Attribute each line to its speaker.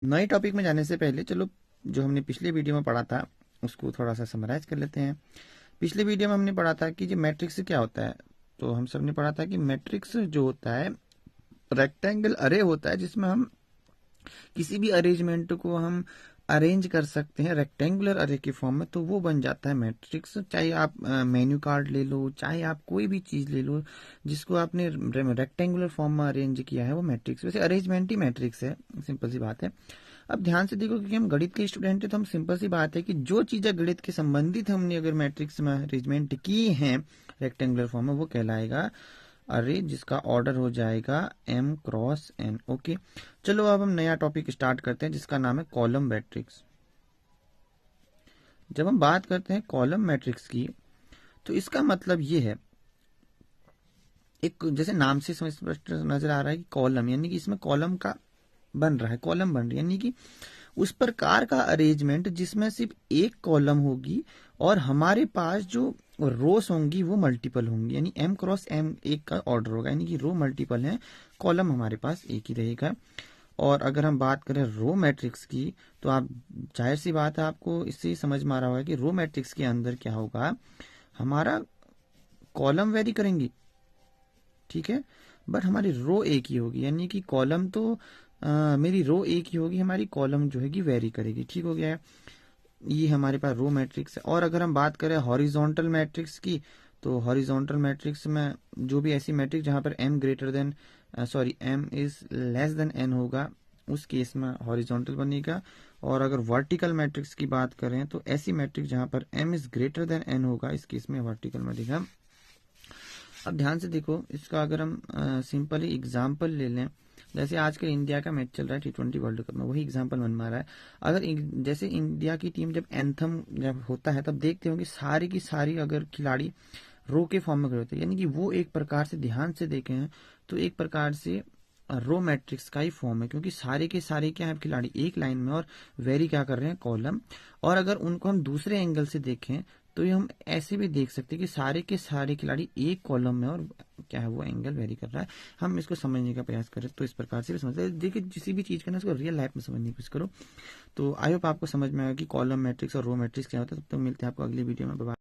Speaker 1: नए टॉपिक में जाने से पहले चलो जो हमने पिछले वीडियो में पढ़ा था उसको थोड़ा सा समराइज कर लेते हैं। पिछले वीडियो में हमने पढ़ा था कि जो मैट्रिक्स क्या होता है। तो हम सब ने पढ़ा था कि मैट्रिक्स जो होता है रेक्टेंगल अरे होता है जिसमें हम किसी भी अरेंजमेंट को हम अरेंज कर सकते हैं रेक्टेंगुलर अरे के फॉर्म में, तो वो बन जाता है मैट्रिक्स। चाहे आप मेन्यू कार्ड ले लो, चाहे आप कोई भी चीज ले लो जिसको आपने रेक्टेंगुलर फॉर्म में अरेंज किया है वो मैट्रिक्स। वैसे अरेंजमेंट ही मैट्रिक्स है, सिंपल सी बात है। अब ध्यान से देखो क्योंकि हम गणित के स्टूडेंट है तो हम सिंपल सी बात है कि जो चीजें गणित के संबंधित हमने अगर मैट्रिक्स में अरेंजमेंट की है रेक्टेंगुलर फॉर्म में वो कहलाएगा अरे, जिसका ऑर्डर हो जाएगा m क्रॉस n। ओके, चलो अब हम नया टॉपिक स्टार्ट करते हैं जिसका नाम है कॉलम मैट्रिक्स। जब हम बात करते हैं कॉलम मैट्रिक्स की तो इसका मतलब ये है, एक जैसे नाम से स्पष्ट नजर आ रहा है कि कॉलम यानी कि इसमें कॉलम का बन रहा है, कॉलम बन रही है यानी कि उस प्रकार का अरेंजमेंट जिसमें सिर्फ एक कॉलम होगी और हमारे पास जो रोस होंगी वो मल्टीपल होंगी, यानी m क्रॉस m एक का ऑर्डर होगा, यानी कि रो मल्टीपल है, कॉलम हमारे पास एक ही रहेगा। और अगर हम बात करें रो मैट्रिक्स की तो आप जाहिर सी बात है आपको इससे ही समझ में आ रहा होगा कि रो मैट्रिक्स के अंदर क्या होगा, हमारा कॉलम वेरी करेंगी, ठीक है, बट हमारी रो एक ही होगी, यानी कि कॉलम तो मेरी रो एक ही होगी, हमारी कॉलम जो है वेरी करेगी। ठीक हो गया है, ये हमारे पास रो मैट्रिक्स है। और अगर हम बात करें हॉरिजॉन्टल मैट्रिक्स की तो हॉरिजॉन्टल मैट्रिक्स में जो भी ऐसी मैट्रिक्स जहां पर m greater than m is less than n होगा उस केस में हॉरिजॉन्टल बनेगा। और अगर वर्टिकल मैट्रिक्स की बात करें तो ऐसी मैट्रिक्स जहां पर m is greater than n होगा इस केस में वर्टिकल बनेगा। अब ध्यान से देखो इसका अगर हम सिंपली एग्जाम्पल ले लें, जैसे आजकल इंडिया का मैच चल रहा है T20 वर्ल्ड कप में, वही एग्जाम्पल मन में आ रहा है। अगर जैसे इंडिया की टीम जब एंथम जब होता है तब देखते होंगे सारी की सारी अगर खिलाड़ी रो के फॉर्म में खड़े होते हैं, यानी कि वो एक प्रकार से ध्यान से देखे हैं तो एक प्रकार से रो मैट्रिक्स का ही फॉर्म है, क्योंकि सारे के सारे क्या है खिलाड़ी एक लाइन में और वेरी क्या कर रहे हैं कॉलम। और अगर उनको हम दूसरे एंगल से देखें तो ये हम ऐसे भी देख सकते हैं कि सारे के सारे खिलाड़ी एक कॉलम में और क्या है वो एंगल वेरी कर रहा है। हम इसको समझने का प्रयास करें तो इस प्रकार से भी समझते हैं। देखिए किसी भी चीज का ना इसको रियल लाइफ में समझने की कोशिश करो। तो आई होप आपको समझ में आएगा कि कॉलम मैट्रिक्स और रो मैट्रिक्स क्या होता है। तब तक मिलते हैं आपको अगली वीडियो में। बाय।